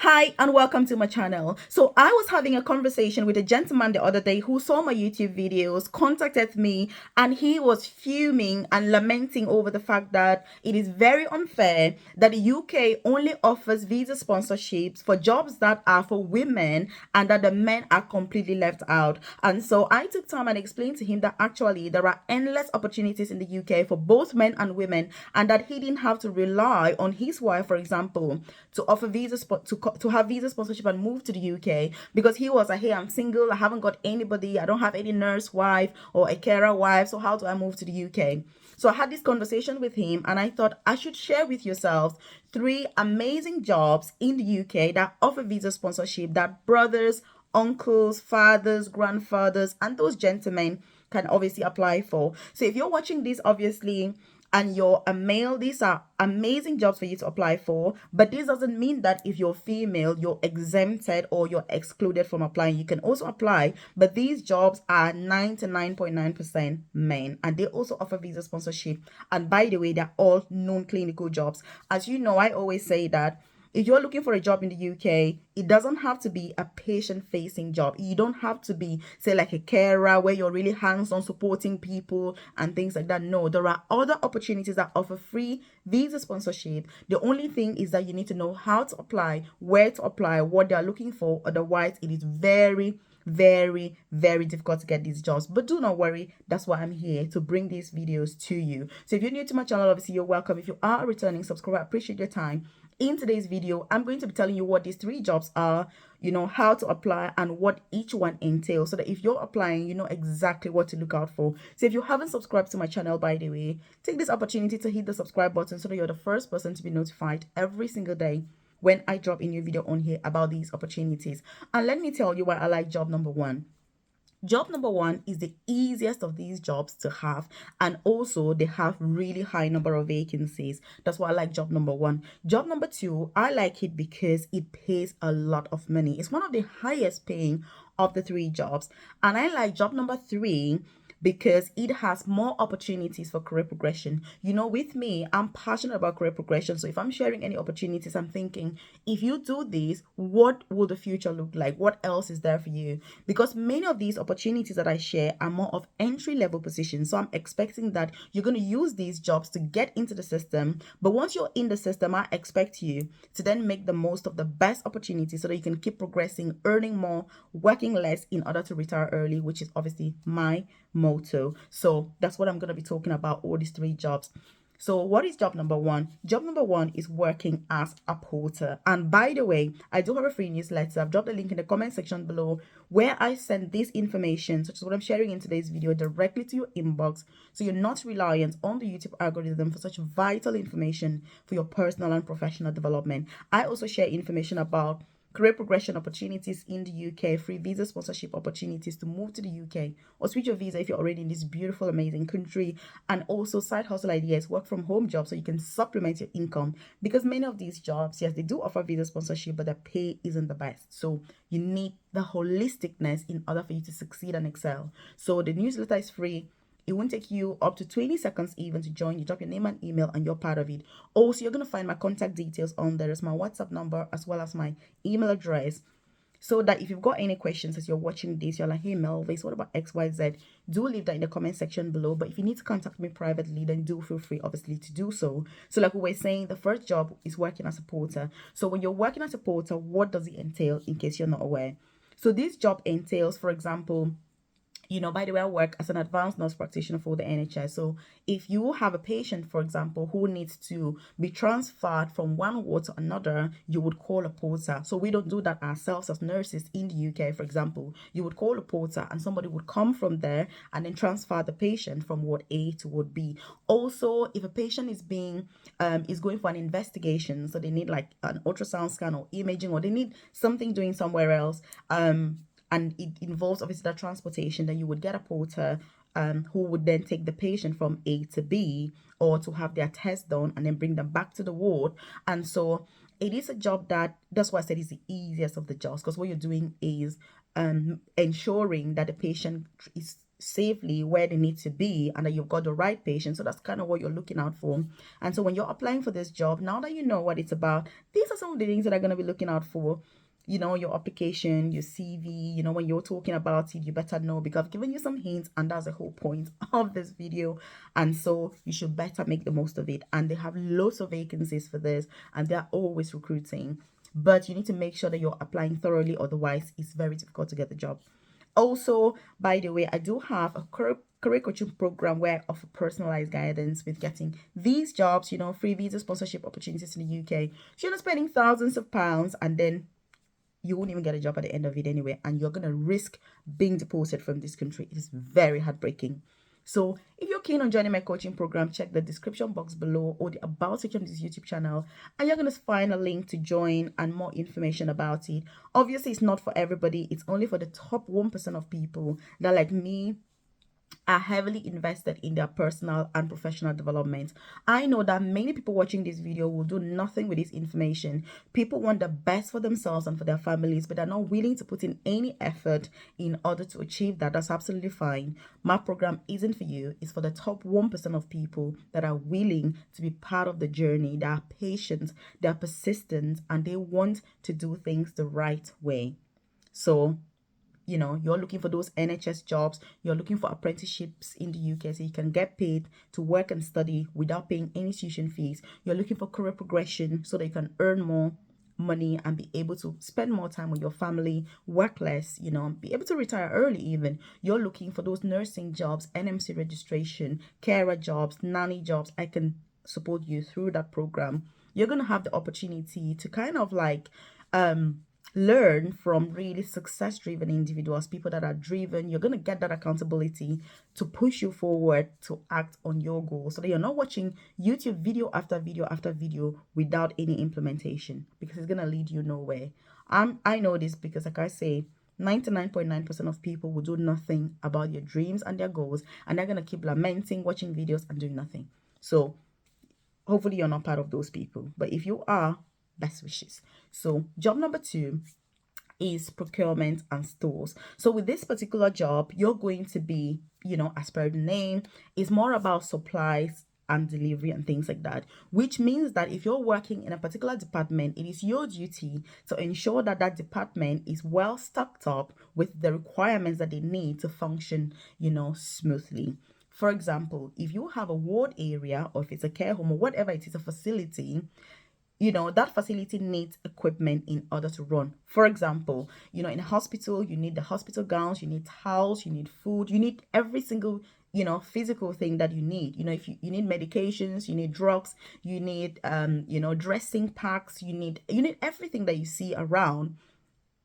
Hi and welcome to my channel. So I was having a conversation with a gentleman the other day who saw my YouTube videos, contacted me, and he was fuming and lamenting over the fact that it is very unfair that the UK only offers visa sponsorships for jobs that are for women and that the men are completely left out. And so I took time and explained to him that actually there are endless opportunities in the UK for both men and women, and that he didn't have to rely on his wife, for example, to offer to have visa sponsorship and move to the UK, because he was like, hey, I'm single, I haven't got anybody, I don't have any nurse wife or a carer wife, so how do I move to the UK? So I had this conversation with him, and I thought I should share with yourselves three amazing jobs in the UK that offer visa sponsorship that brothers, uncles, fathers, grandfathers, and those gentlemen can obviously apply for. So if you're watching this, obviously, and you're a male, these are amazing jobs for you to apply for. But this doesn't mean that if you're female, you're exempted or you're excluded from applying. You can also apply, but these jobs are 99.9% men, and they also offer visa sponsorship. And by the way, they're all non-clinical jobs. As you know, I always say that if you're looking for a job in the UK, it doesn't have to be a patient facing job. You don't have to be, say, like a carer where you're really hands on supporting people and things like that. No, there are other opportunities that offer free visa sponsorship. The only thing is that you need to know how to apply, where to apply, what they're looking for. Otherwise, it is very difficult to get these jobs. But do not worry, that's why I'm here, to bring these videos to you. So if you're new to my channel, obviously you're welcome. If you are a returning subscriber, I appreciate your time. In today's video, I'm going to be telling you what these three jobs are, how to apply and what each one entails, so that if you're applying, you know exactly what to look out for. So if you haven't subscribed to my channel, by the way, take this opportunity to hit the subscribe button so that you're the first person to be notified every single day when I drop a new video on here about these opportunities. And let me tell you why I like job number one. Job number one is the easiest of these jobs to have, and also they have really high number of vacancies. That's why I like job number one. Job number two, I like it because it pays a lot of money. It's one of the highest paying of the three jobs. And I like job number three because it has more opportunities for career progression. With me, I'm passionate about career progression. So if I'm sharing any opportunities, I'm thinking, if you do this, what will the future look like? What else is there for you? Because many of these opportunities that I share are more of entry level positions. So I'm expecting that you're going to use these jobs to get into the system. But once you're in the system, I expect you to then make the most of the best opportunities so that you can keep progressing, earning more, working less in order to retire early, which is obviously my motto. So that's what I'm going to be talking about, all these three jobs. So what is job number one? Job number one is working as a porter. And by the way, I do have a free newsletter. I've dropped a link in the comment section below where I send this information, such as what I'm sharing in today's video, directly to your inbox. So you're not reliant on the YouTube algorithm for such vital information for your personal and professional development. I also share information about career progression opportunities in the UK, free visa sponsorship opportunities to move to the UK or switch your visa if you're already in this beautiful, amazing country, and also side hustle ideas, work from home jobs so you can supplement your income. Because many of these jobs, yes, they do offer visa sponsorship, but the pay isn't the best. So you need the holisticness in order for you to succeed and excel. So the newsletter is free. It won't take you up to 20 seconds even to join. You drop your name and email and you're part of it. Also, you're going to find my contact details on there. There's my WhatsApp number as well as my email address. So that if you've got any questions as you're watching this, you're like, hey Melvis, what about XYZ? Do leave that in the comment section below. But if you need to contact me privately, then do feel free, obviously, to do so. So like we were saying, the first job is working as a porter. So when you're working as a porter, what does it entail, in case you're not aware? So this job entails, for example, by the way, I work as an advanced nurse practitioner for the NHS. So if you have a patient, for example, who needs to be transferred from one ward to another, you would call a porter. So we don't do that ourselves as nurses in the UK, for example. You would call a porter and somebody would come from there and then transfer the patient from ward A to ward B. Also, if a patient is going for an investigation, so they need like an ultrasound scan or imaging, or they need something doing somewhere else, and it involves obviously that transportation, then you would get a porter who would then take the patient from A to B, or to have their test done and then bring them back to the ward. And so it is a job that's why I said it's the easiest of the jobs, because what you're doing is ensuring that the patient is safely where they need to be and that you've got the right patient. So that's kind of what you're looking out for. And so when you're applying for this job, now that you know what it's about, these are some of the things that are going to be looking out for. You know, your application, your CV, you know, when you're talking about it, you better know, because I've given you some hints and that's the whole point of this video. And so you should better make the most of it. And they have lots of vacancies for this and they're always recruiting. But you need to make sure that you're applying thoroughly, otherwise it's very difficult to get the job. Also, by the way, I do have a career coaching program where I offer personalized guidance with getting these jobs, you know, free visa sponsorship opportunities in the UK. So you're not spending thousands of pounds and then you won't even get a job at the end of it anyway, and you're going to risk being deported from this country. It is very heartbreaking. So if you're keen on joining my coaching program, check the description box below or the about section of this YouTube channel, and you're going to find a link to join and more information about it. Obviously, it's not for everybody. It's only for the top 1% of people that, like me, are heavily invested in their personal and professional development. I know that many people watching this video will do nothing with this information. People want the best for themselves and for their families, but they're not willing to put in any effort in order to achieve that. That's absolutely fine. My program isn't for you. It's for the top 1% of people that are willing to be part of the journey. They are patient, they are persistent, and they want to do things the right way. So you know, you're looking for those NHS jobs, you're looking for apprenticeships in the UK so you can get paid to work and study without paying any tuition fees. You're looking for career progression so that you can earn more money and be able to spend more time with your family, work less, you know, be able to retire early even. You're looking for those nursing jobs, NMC registration, carer jobs, nanny jobs. I can support you through that program. You're going to have the opportunity to kind of like learn from really success driven individuals, people that are driven. You're going to get that accountability to push you forward to act on your goals so that you're not watching YouTube video after video after video without any implementation, because it's going to lead you nowhere. I know this because, like I say, 99.9% of people will do nothing about their dreams and their goals, and they're going to keep lamenting, watching videos and doing nothing. So hopefully you're not part of those people, but if you are, best wishes. So job number 2 is procurement and stores. So with this particular job, you're going to be, you know, as per the name, is more about supplies and delivery and things like that, which means that if you're working in a particular department, it is your duty to ensure that that department is well stocked up with the requirements that they need to function, you know, smoothly. For example, if you have a ward area, or if it's a care home or whatever it is, a facility, you know, that facility needs equipment in order to run. For example, you know, in a hospital, you need the hospital gowns, you need towels, you need food, you need every single, you know, physical thing that you need. You know, if you need medications, you need drugs, you need you know, dressing packs, you need everything that you see around.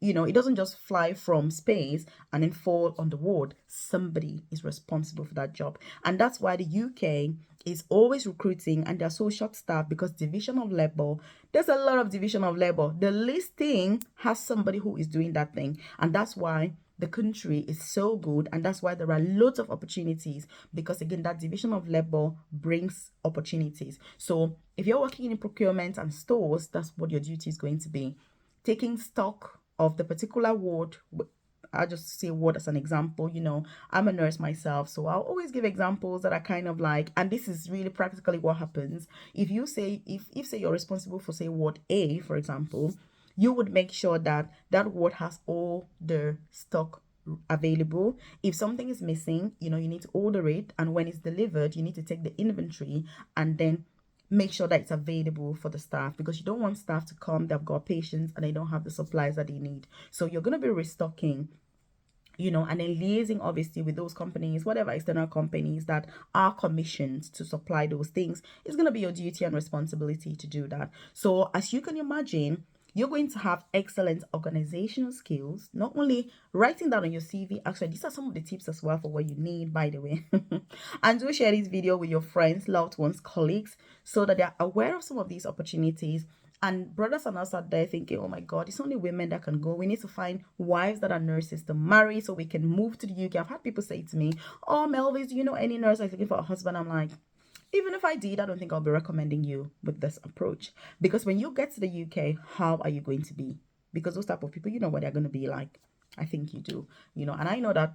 You know, it doesn't just fly from space and then fall on the ward. Somebody is responsible for that job. And that's why the UK is always recruiting, and they're so short staffed, because division of labor, there's a lot of division of labor. The listing has somebody who is doing that thing. And that's why the country is so good, and that's why there are lots of opportunities, because again, that division of labor brings opportunities. So if you're working in procurement and stores, that's what your duty is going to be. Taking stock of the particular ward. I'll just say ward as an example. You know, I'm a nurse myself, so I'll always give examples that are kind of like, and this is really practically what happens. If you say, if say you're responsible for, say, ward A, for example, you would make sure that that ward has all the stock available. If something is missing, you know, you need to order it, and when it's delivered, you need to take the inventory and then make sure that it's available for the staff, because you don't want staff to come, they've got patients and they don't have the supplies that they need. So you're going to be restocking, you know, and then liaising obviously with those companies, whatever external companies that are commissioned to supply those things. It's going to be your duty and responsibility to do that. So as you can imagine, you're going to have excellent organizational skills, not only writing down on your CV. Actually, these are some of the tips as well for what you need, by the way. And do share this video with your friends, loved ones, colleagues, so that they're aware of some of these opportunities. And brothers and us out there thinking, oh my God, it's only women that can go. We need to find wives that are nurses to marry so we can move to the UK. I've had people say to me, oh, Melvis, do you know any nurse that's looking for a husband? I'm like, even if I did, I don't think I'll be recommending you with this approach. Because when you get to the UK, how are you going to be? Because those type of people, you know what they're going to be like. I think you do, you know, and I know that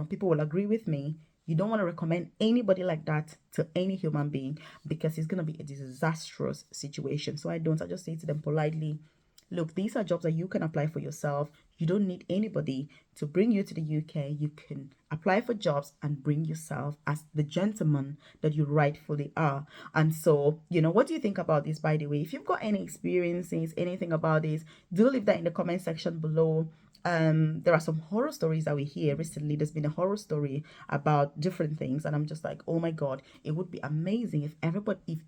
people will agree with me. You don't want to recommend anybody like that to any human being, because it's going to be a disastrous situation. So I just say to them politely, look, these are jobs that you can apply for yourself. You don't need anybody to bring you to the UK. You can apply for jobs and bring yourself as the gentleman that you rightfully are. And so, what do you think about this, by the way? If you've got any experiences, anything about this, do leave that in the comment section below. There are some horror stories that we hear recently. There's been a horror story about different things, and I'm just like, oh my god, it would be amazing if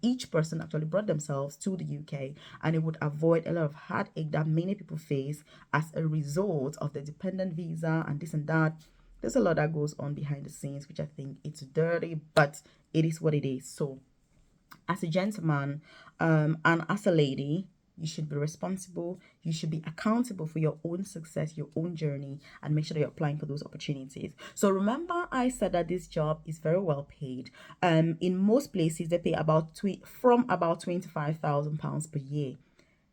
each person actually brought themselves to the UK, and it would avoid a lot of heartache that many people face as a result of the dependent visa and this and that. There's a lot that goes on behind the scenes, which I think it's dirty, but it is what it is. So as a gentleman, and as a lady, you should be responsible. You should be accountable for your own success, your own journey, and make sure that you're applying for those opportunities. So remember, I said that this job is very well paid. In most places, they pay about £25,000 per year.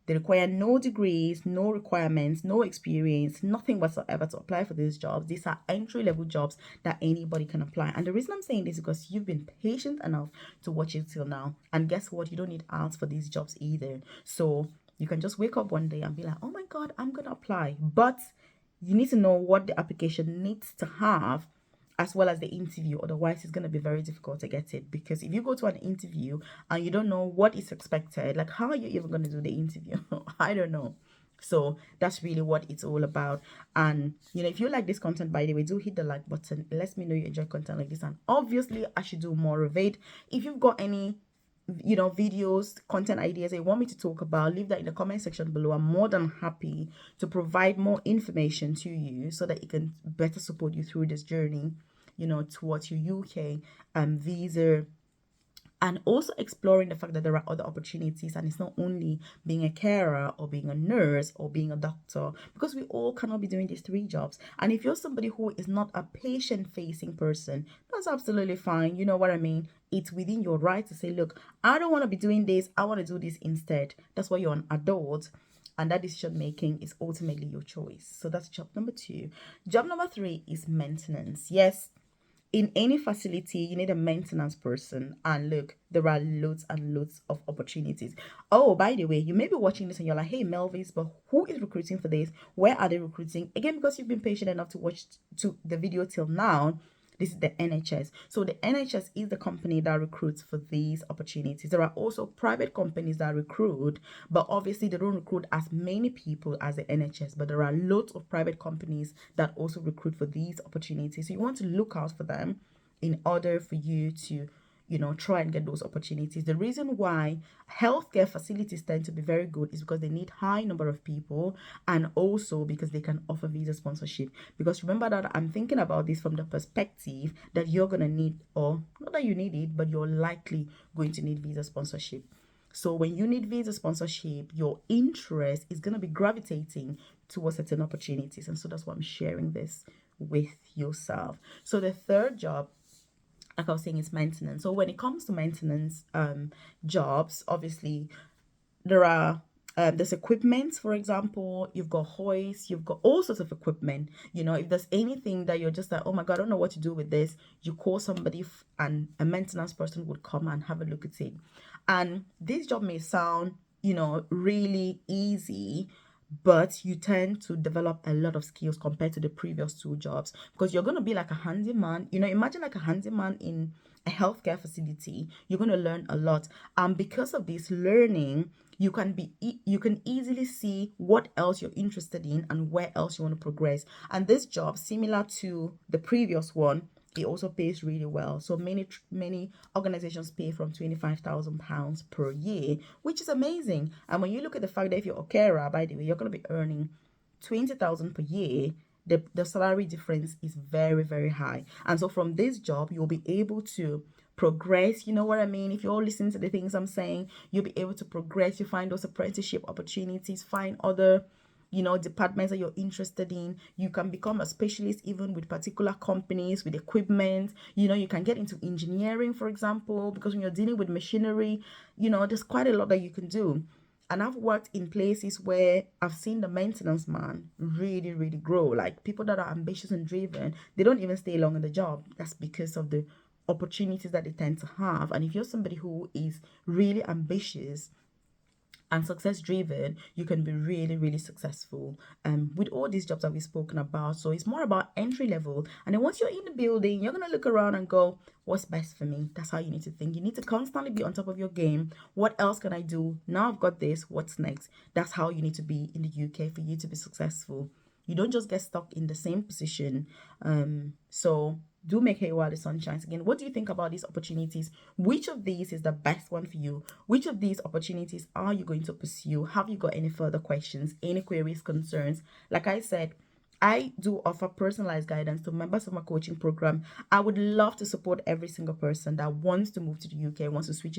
They require no degrees, no requirements, no experience, nothing whatsoever to apply for these jobs. These are entry-level jobs that anybody can apply. And the reason I'm saying this is because you've been patient enough to watch it till now. And guess what? You don't need ads for these jobs either. So you can just wake up one day and be like, oh my God, I'm going to apply. But you need to know what the application needs to have, as well as the interview. Otherwise, it's going to be very difficult to get it, because if you go to an interview and you don't know what is expected, like, how are you even going to do the interview? I don't know. So that's really what it's all about. And if you like this content, by the way, do hit the like button. It lets me know you enjoy content like this, and obviously I should do more of it. If you've got any videos, content ideas that you want me to talk about, leave that in the comment section below. I'm more than happy to provide more information to you so that it can better support you through this journey, towards your UK visa, and also exploring the fact that there are other opportunities, and it's not only being a carer or being a nurse or being a doctor, because we all cannot be doing these 3 jobs. And if you're somebody who is not a patient-facing person, that's absolutely fine. You know what I mean? It's within your right to say, look, I don't want to be doing this. I want to do this instead. That's why you're an adult, and that decision making is ultimately your choice. So that's job number 2. Job number 3 is maintenance. Yes, in any facility, you need a maintenance person. And look, there are loads and loads of opportunities. Oh, by the way, you may be watching this and you're like, hey, Melvis, but who is recruiting for this? Where are they recruiting? Again, because you've been patient enough to watch the video till now, this is the NHS. So the NHS is the company that recruits for these opportunities. There are also private companies that recruit, but obviously they don't recruit as many people as the NHS. But there are lots of private companies that also recruit for these opportunities. So you want to look out for them in order for you to try and get those opportunities. The reason why healthcare facilities tend to be very good is because they need high number of people, and also because they can offer visa sponsorship. Because remember that I'm thinking about this from the perspective that you're going to need, or not that you need it, but you're likely going to need visa sponsorship. So when you need visa sponsorship, your interest is going to be gravitating towards certain opportunities. And so that's why I'm sharing this with yourself. So the third job, like I was saying, is maintenance. So when it comes to maintenance jobs, obviously there's equipment. For example, you've got hoists, you've got all sorts of equipment. If there's anything that you're just like, oh my God, I don't know what to do with this, you call somebody and a maintenance person would come and have a look at it. And this job may sound really easy, but you tend to develop a lot of skills compared to the previous 2 jobs, because you're going to be like a handyman. Imagine like a handyman in a healthcare facility. You're going to learn a lot, and because of this learning, you can easily see what else you're interested in and where else you want to progress. And this job, similar to the previous one, it also pays really well. So many organizations pay from £25,000 per year, which is amazing. And when you look at the fact that if you're a carer, by the way, you're going to be earning £20,000 per year, the salary difference is very, very high. And so from this job, you'll be able to progress. You know what I mean? If you're listening to the things I'm saying, you'll be able to progress. You find those apprenticeship opportunities, find other departments that you're interested in. You can become a specialist even with particular companies, with equipment. You can get into engineering, for example, because when you're dealing with machinery, there's quite a lot that you can do. And I've worked in places where I've seen the maintenance man really, really grow. Like people that are ambitious and driven, they don't even stay long in the job. That's because of the opportunities that they tend to have. And if you're somebody who is really ambitious and success driven, you can be really, really successful with all these jobs that we've spoken about. So it's more about entry level, and then once you're in the building, you're gonna look around and go, what's best for me? That's how you need to think. You need to constantly be on top of your game. What else can I do? Now I've got this, what's next? That's how you need to be in the UK for you to be successful. You don't just get stuck in the same position. So do make hay while the sun shines. Again, what do you think about these opportunities? Which of these is the best one for you? Which of these opportunities are you going to pursue? Have you got any further questions, any queries, concerns? Like I said, I do offer personalized guidance to members of my coaching program. I would love to support every single person that wants to move to the UK, wants to switch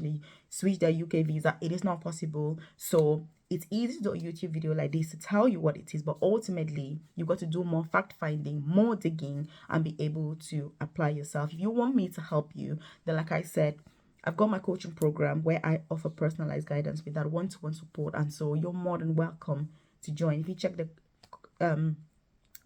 their UK visa. It is not possible. So it's easy to do a YouTube video like this to tell you what it is, but ultimately you've got to do more fact finding, more digging, and be able to apply yourself. If you want me to help you, then like I said, I've got my coaching program where I offer personalized guidance with that one-to-one support, and so you're more than welcome to join. If you check the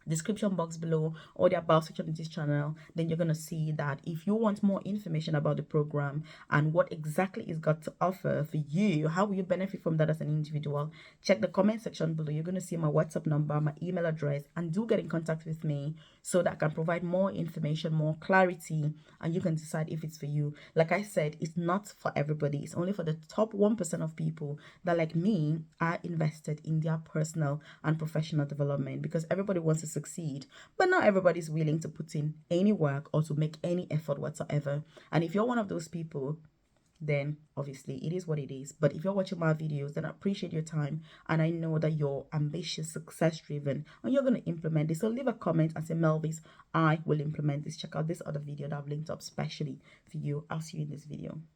description box below or the about section of this channel, then you're going to see that if you want more information about the program and what exactly it's got to offer for you, how will you benefit from that as an individual, check the comment section below. You're going to see my WhatsApp number, my email address, and do get in contact with me so that I can provide more information, more clarity, and you can decide if it's for you. Like I said, it's not for everybody. It's only for the top 1% of people that, like me, are invested in their personal and professional development, because everybody wants to succeed, but not everybody's willing to put in any work or to make any effort whatsoever. And if you're one of those people, then obviously it is what it is. But if you're watching my videos, then I appreciate your time, and I know that you're ambitious, success driven, and you're going to implement this. So leave a comment and say, Melvis, I will implement this. Check out this other video that I've linked up specially for you. I'll see you in this video.